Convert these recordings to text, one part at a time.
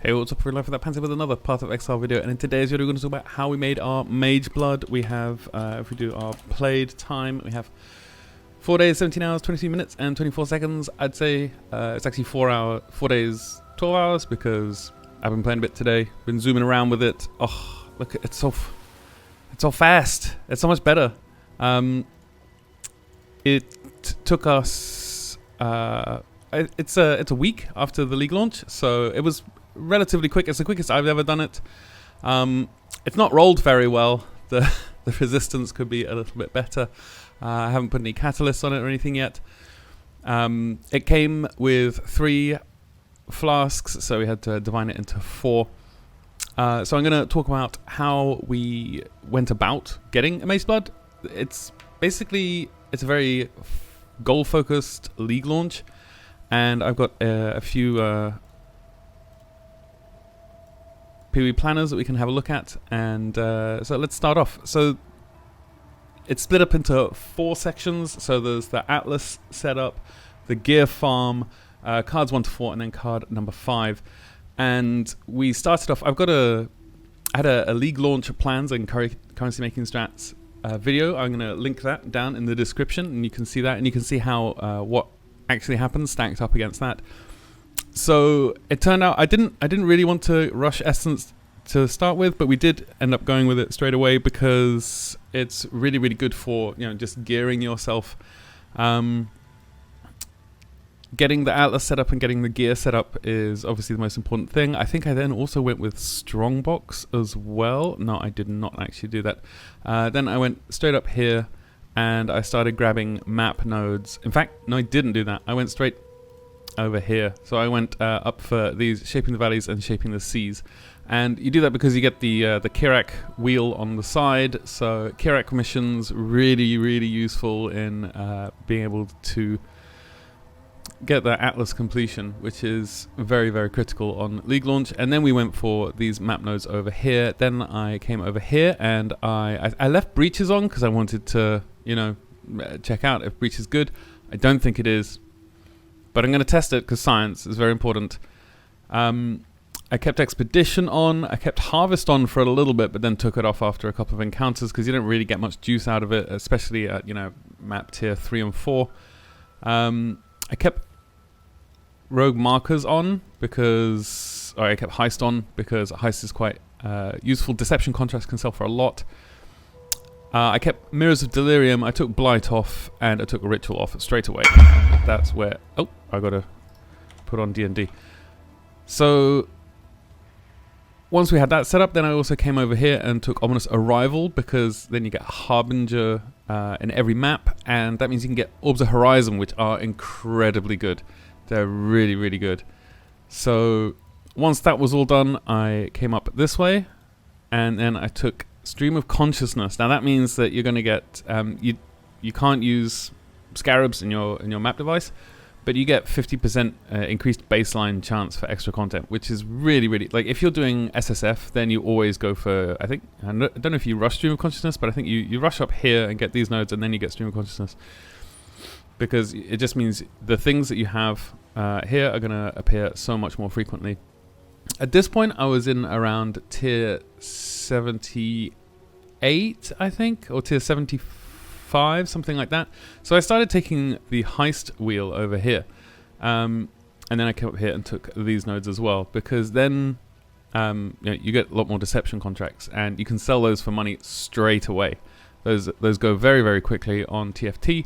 Hey, what's up, Life Without Pants with another Path of Exile video, and in today's video we're going to talk about how we made our Mageblood. We have, if we do our played time, we have 4 days, 17 hours, 23 minutes, and 24 seconds. I'd say it's actually 4 days, 12 hours, because I've been playing a bit today, been zooming around with it. Oh, look, it's so fast. It's so much better. It took us, it's a week after the league launch, so it was relatively quick. It's the quickest I've ever done it. It's not rolled very well. The resistance could be a little bit better. I haven't put any catalysts on it or anything yet. It came with 3 flasks, so we had to divide it into 4. So I'm going to talk about how we went about getting a Mageblood. It's basically, it's a very goal-focused league launch, and I've got a few PoE planners that we can have a look at, and so let's start off. So it's split up into 4 sections. So there's the Atlas setup, the gear farm, cards 1 to 4, and then card number 5. And we started off, I had a league launch plans and currency making strats video. I'm going to link that down in the description, and you can see that, and you can see how what actually happened stacked up against that. So it turned out I didn't really want to rush Essence to start with, but we did end up going with it straight away because it's really, really good for, you know, just gearing yourself. Getting the Atlas set up and getting the gear set up is obviously the most important thing. I think I then also went with Strongbox as well. No, I did not actually do that. Then I went straight up here and I started grabbing map nodes. In fact, no, I didn't do that. I went straight over here. So I went up for these, shaping the valleys and shaping the seas. And you do that because you get the Kirak wheel on the side. So Kirak missions, really, really useful in being able to get the Atlas completion, which is very, very critical on league launch. And then we went for these map nodes over here. Then I came over here and I left breaches on because I wanted to, you know, check out if breach is good. I don't think it is, but I'm going to test it because science is very important. I kept Expedition on. I kept Harvest on for a little bit, but then took it off after a couple of encounters because you don't really get much juice out of it, especially at, you know, map tier 3 and 4. I kept Rogue Markers on because, or I kept Heist on because Heist is quite useful. Deception Contrast can sell for a lot. I kept Mirrors of Delirium, I took Blight off, and I took Ritual off straight away. That's where, oh, I gotta put on D&D. So once we had that set up, then I also came over here and took Ominous Arrival, because then you get Harbinger in every map, and that means you can get Orbs of Horizon, which are incredibly good. They're really, really good. So once that was all done, I came up this way, and then I took Stream of Consciousness. Now that means that you're going to get you can't use Scarabs in your map device, but you get 50% increased baseline chance for extra content, which is really, really, like, if you're doing SSF, then you always go for, I don't know if you rush Stream of Consciousness, but I think you rush up here and get these nodes, and then you get Stream of Consciousness, because it just means the things that you have here are going to appear so much more frequently. At this point, I was in around tier 78, I think, or tier 75, something like that. So I started taking the Heist wheel over here. And then I came up here and took these nodes as well, because then you know, you get a lot more deception contracts, and you can sell those for money straight away. Those go very, very quickly on TFT.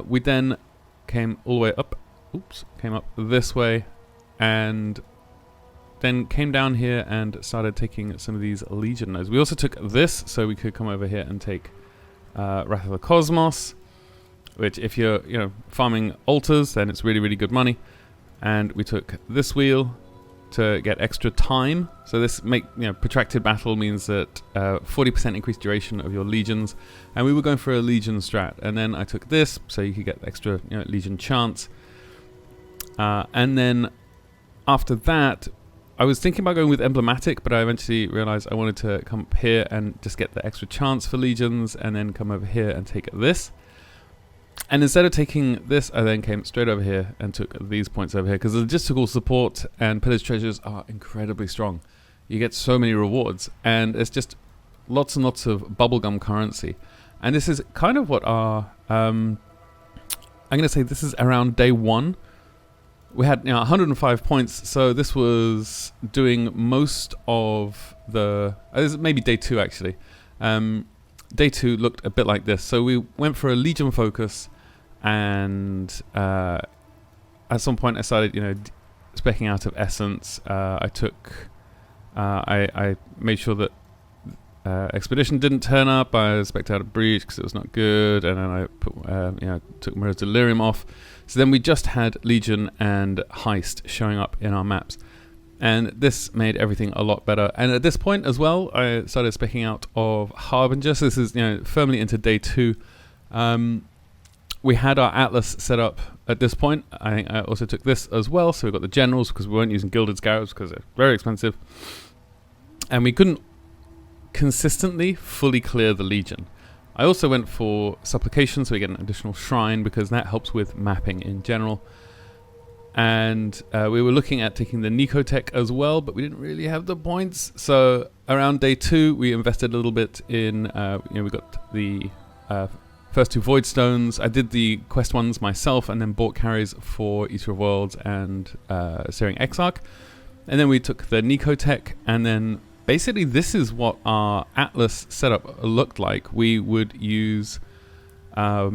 We then came all the way up, came up this way, and then came down here and started taking some of these Legion nodes. We also took this, so we could come over here and take Wrath of the Cosmos, which, if you're, you know, farming altars, then it's really, really good money. And we took this wheel to get extra time. So this protracted battle means that 40% increased duration of your legions, and we were going for a legion strat. And then I took this, so you could get extra, you know, legion chance. And then after that, I was thinking about going with Emblematic, but I eventually realized I wanted to come up here and just get the extra chance for legions, and then come over here and take this. And instead of taking this, I then came straight over here and took these points over here, because the logistical support and pillage treasures are incredibly strong. You get so many rewards, and it's just lots and lots of bubblegum currency. And this is kind of what our, I'm going to say this is around day 1. We had 105 points, so this was doing most of the, this is maybe day 2 actually. Day 2 looked a bit like this. So we went for a Legion focus, and at some point I started, specking out of Essence. I made sure that Expedition didn't turn up. I spec'd out of Breach because it was not good, and then I put, took Mirror's Delirium off. So then we just had Legion and Heist showing up in our maps, and this made everything a lot better. And at this point as well, I started specking out of Harbinger. So this is firmly into day 2. We had our Atlas set up at this point. I think I also took this as well. So we got the Generals because we weren't using Gilded Scarabs because they're very expensive, and we couldn't consistently fully clear the Legion. I also went for Supplication, so we get an additional shrine because that helps with mapping in general. And we were looking at taking the Nicotech as well, but we didn't really have the points. So around day 2, we invested a little bit in, we got the first 2 Void Stones. I did the quest ones myself, and then bought carries for Eater of Worlds and Searing Exarch. And then we took the Nicotech, and then basically this is what our Atlas setup looked like. We would use, at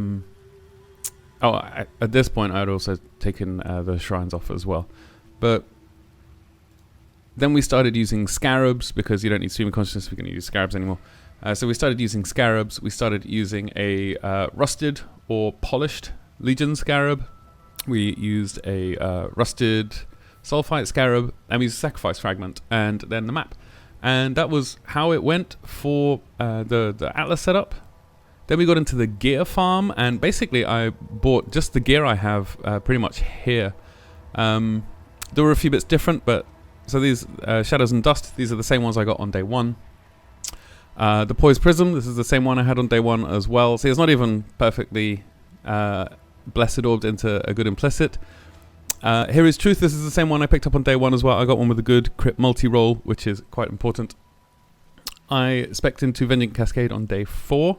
this point I'd also taken the shrines off as well. But then we started using Scarabs, because you don't need Stream of Consciousness if you're going to use Scarabs anymore. So we started using Scarabs. We started using a rusted or polished Legion Scarab. We used a rusted Sulfite Scarab, and we used Sacrifice Fragment, and then the map. And that was how it went for the Atlas setup. Then we got into the gear farm, and basically I bought just the gear I have pretty much here. There were a few bits different, but so these Shadows and Dust, these are the same ones I got on day 1. The Poised Prism, this is the same one I had on day 1 as well. See, it's not even perfectly Blessed Orbed into a good implicit. Here is Truth, this is the same one I picked up on day 1 as well. I got one with a good crit multi-roll, which is quite important. I spec'd into Vengeance Cascade on day 4.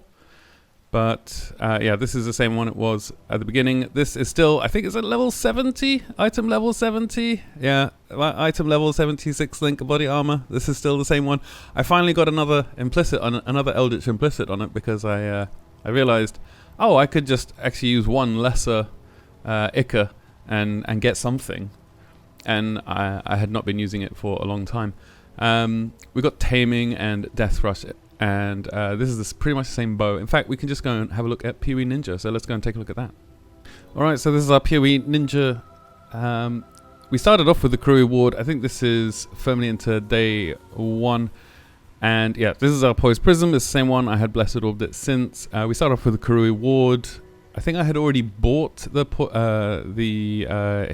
But this is the same one it was at the beginning. This is still, I think it's at level 70, item level 70. Yeah, item level 76 link body armor. This is still the same one. I finally got another implicit on it, another Eldritch implicit on it, because I realized, I could just actually use one lesser Ica and get something. And I had not been using it for a long time. We got Taming and Death Rush. And this is pretty much the same bow. In fact, we can just go and have a look at PoE Ninja. So let's go and take a look at that. Alright, so this is our PoE Ninja. We started off with the crew reward. I think this is firmly into day 1. And yeah, this is our Poised Prism. It's the same one. I had Blessed Orbed it since. We started off with the crew reward. I think I had already bought the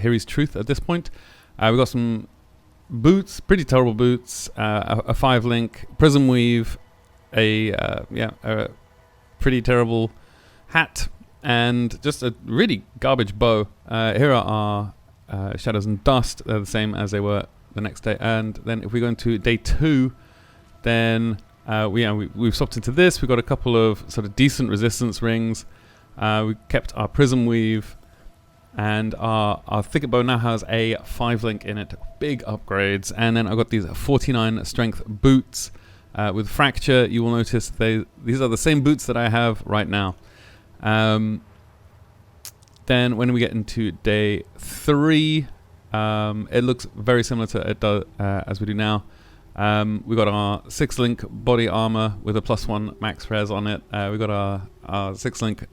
Here is Truth at this point. We got some boots, pretty terrible boots. A 5-link Prism Weave. A pretty terrible hat, and just a really garbage bow. Here are our Shadows and Dust. They're the same as they were the next day. And then if we go into day 2, then we've swapped into this. We've got a couple of sort of decent resistance rings. We kept our Prism Weave, and our Thicket Bow now has a 5-link in it. Big upgrades. And then I've got these 49 strength boots. With Fracture, you will notice these are the same boots that I have right now. Then when we get into day 3, it looks very similar to it does, as we do now. We got our 6-link body armor with a +1 max res on it. We got our 6-link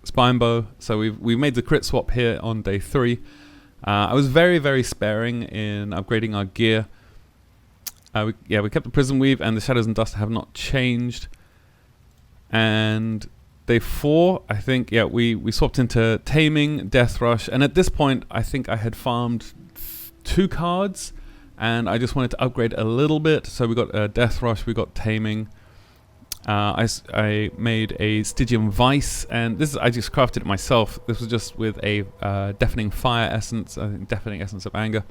spine bow. So we've made the crit swap here on day 3. I was very, very sparing in upgrading our gear. We kept the Prism Weave, and the Shadows and Dust have not changed. And day 4, I think, we swapped into Taming, Death Rush, and at this point, I think I had farmed 2 cards, and I just wanted to upgrade a little bit. So we got Death Rush, we got Taming, I made a Stygian Vice, and I just crafted it myself. This was just with a Deafening Fire Essence, I think Deafening Essence of Anger.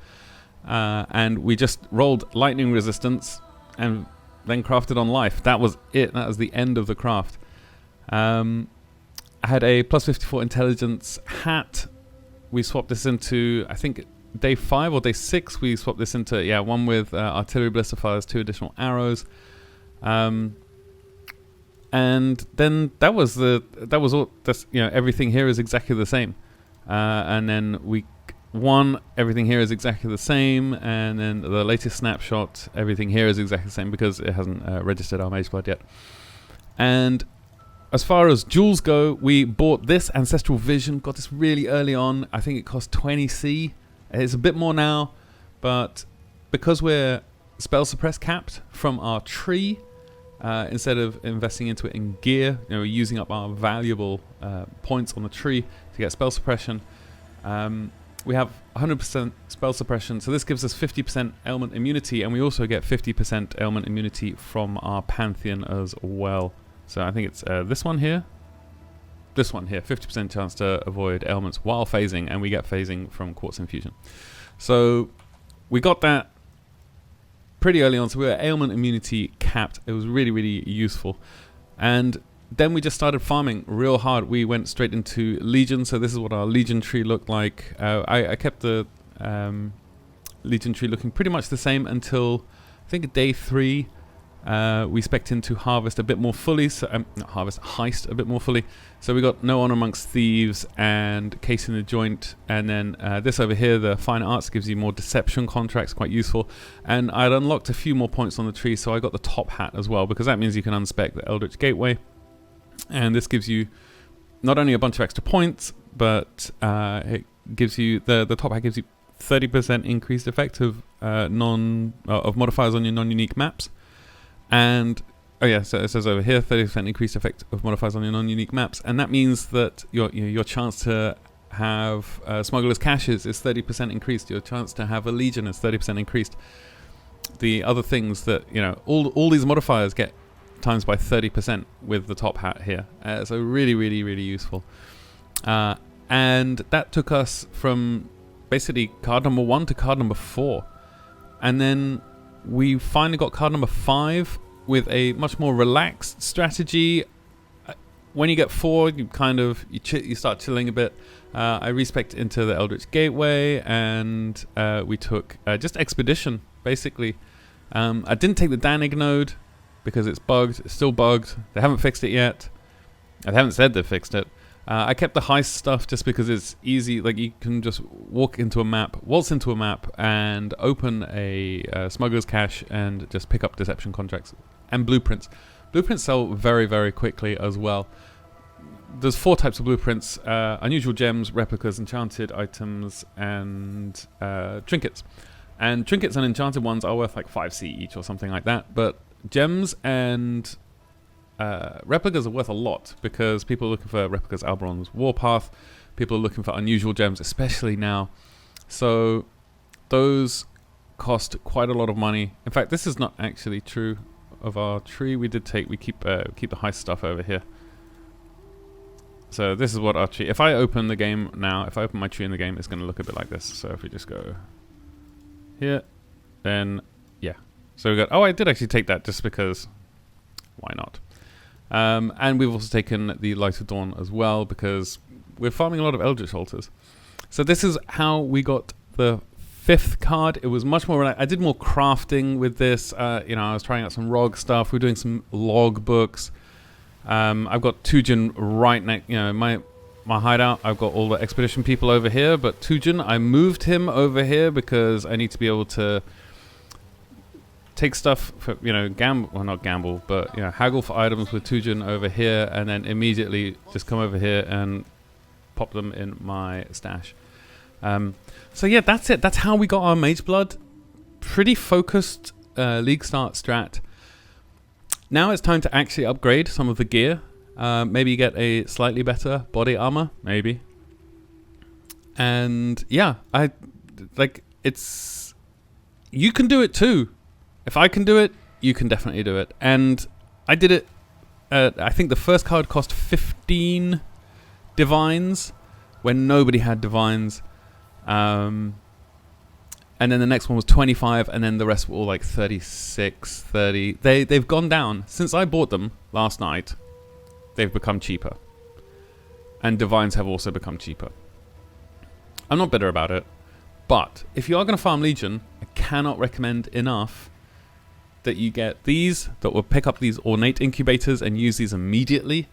And we just rolled Lightning Resistance and then crafted on life. That was it. That was the end of the craft. I had a plus 54 Intelligence hat. We swapped this into, I think, day 5 or day 6. We swapped this into, one with Artillery Blister Fires, 2 additional arrows. And then that was all. That's, everything here is exactly the same. And then week 1, everything here is exactly the same. And then the latest snapshot, everything here is exactly the same because it hasn't registered our Mageblood yet. And as far as jewels go, we bought this Ancestral Vision. Got this really early on. I think it cost 20C. It's a bit more now, but because we're spell suppress capped from our tree, instead of investing into it in gear, we're using up our valuable points on the tree to get spell suppression. We have 100% spell suppression, so this gives us 50% ailment immunity, and we also get 50% ailment immunity from our Pantheon as well. So I think it's this one here. This one here, 50% chance to avoid ailments while phasing, and we get phasing from Quartz Infusion. So we got that pretty early on, so we were ailment immunity capped. It was really, really useful. And then we just started farming real hard. We went straight into Legion, so this is what our Legion tree looked like. I kept the Legion tree looking pretty much the same until, I think, day 3. We spec'd into Harvest a bit more fully, so not Harvest, Heist a bit more fully. So we got No Honor Amongst Thieves and Case in the Joint, and then this over here, the Fine Arts, gives you more Deception contracts, quite useful. And I'd unlocked a few more points on the tree, so I got the Top Hat as well, because that means you can unspec the Eldritch Gateway. And this gives you not only a bunch of extra points, but it gives you, the Top Hat gives you 30% increased effect of modifiers on your non-unique maps. And so it says over here 30% increased effect of modifiers on your non-unique maps, and that means that your chance to have Smuggler's Caches is 30% increased. Your chance to have a Legion is 30% increased. The other things that all these modifiers get times by 30% with the Top Hat here. So really, really, really useful. And that took us from basically card number 1 to card number 4, and then we finally got card number 5 with a much more relaxed strategy. When you get 4, you kind of you start chilling a bit. I respec'd into the Eldritch Gateway, and we took just Expedition basically. I didn't take the Danig node because it's bugged. It's still bugged. They haven't fixed it yet. They haven't said they've fixed it. I kept the heist stuff just because it's easy. Like, you can just walk into a map, waltz into a map, and open a Smuggler's Cache and just pick up Deception contracts and blueprints. Blueprints sell very, very quickly as well. There's 4 types of blueprints: unusual gems, replicas, enchanted items, and trinkets. And trinkets and enchanted ones are worth like 5C each or something like that. But gems and replicas are worth a lot because people are looking for replicas, Alberon's Warpath. People are looking for unusual gems, especially now. So those cost quite a lot of money. In fact, this is not actually true of our tree. We keep the heist stuff over here. So this is what our tree. If I open the game now, if I open my tree in the game, it's going to look a bit like this. So if we just go here, then yeah. So we got. Oh, I did actually take that just because. Why not? And we've also taken the Light of Dawn as well because we're farming a lot of Eldritch Altars. So this is how we got the 5th card. It was much more. I did more crafting with this. I was trying out some ROG stuff. We're doing some log books. I've got Tujin right next. My hideout. I've got all the expedition people over here, but Tujin, I moved him over here because I need to be able to take stuff for, not gamble, but, haggle for items with Tujin over here, and then immediately just come over here and pop them in my stash. So yeah, that's it. That's how we got our Mageblood. Pretty focused League Start strat. Now it's time to actually upgrade some of the gear. Maybe get a slightly better body armor, maybe. And yeah, you can do it too. If I can do it, you can definitely do it. And I did it I think the first card cost 15 divines when nobody had divines. And then the next one was 25, and then the rest were all like 36, 30. They've gone down. Since I bought them last night, they've become cheaper. And divines have also become cheaper. I'm not bitter about it. But if you are going to farm Legion, I cannot recommend enough that you get these, that will pick up these ornate incubators and use these immediately.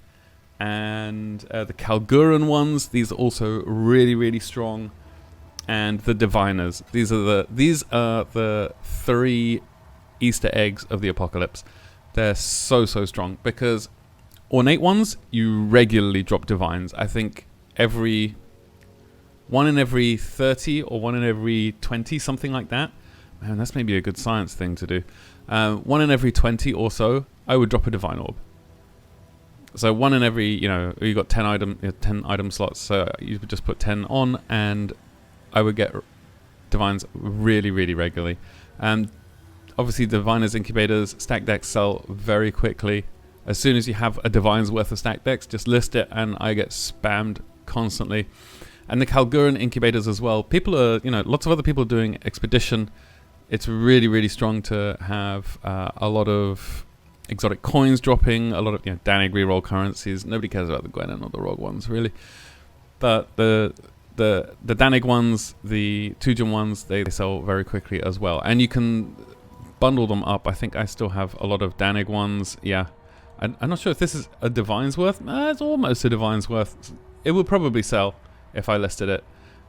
And the Kalguran ones, these are also really, really strong. And the diviners, these are the 3 Easter eggs of the apocalypse. They're so strong because ornate ones, you regularly drop divines. I think 1 in every 30 or 1 in every 20, something like that. Man, that's maybe a good science thing to do. 1 in every 20 or so, I would drop a divine orb. So 1 in every, you got 10 item slots, so you would just put 10 on, and I would get divines really, really regularly. Obviously, diviners, incubators, stack decks sell very quickly. As soon as you have a divine's worth of stack decks, just list it, and I get spammed constantly. And the Kalguran incubators as well. People are, lots of other people are doing expedition. It's really, really strong to have a lot of exotic coins dropping, a lot of Danig reroll currencies. Nobody cares about the Gwenin or the Rogue ones, really. But the Danig ones, the Tujan ones, they sell very quickly as well. And you can bundle them up. I think I still have a lot of Danig ones. Yeah. I'm not sure if this is a Divine's Worth. It's almost a Divine's Worth. It would probably sell if I listed it.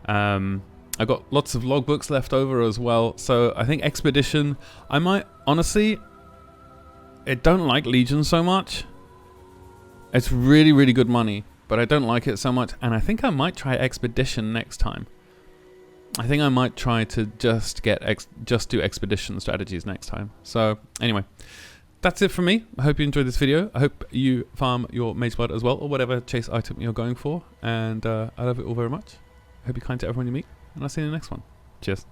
I've got lots of logbooks left over as well. So I think Expedition, I might, honestly, I don't like Legion so much. It's really, really good money, but I don't like it so much. And I think I might try Expedition next time. I think I might try to just do Expedition strategies next time. So anyway, that's it from me. I hope you enjoyed this video. I hope you farm your Mageblood as well, or whatever chase item you're going for. And I love it all very much. I hope you're kind to everyone you meet, and I'll see you in the next one. Cheers.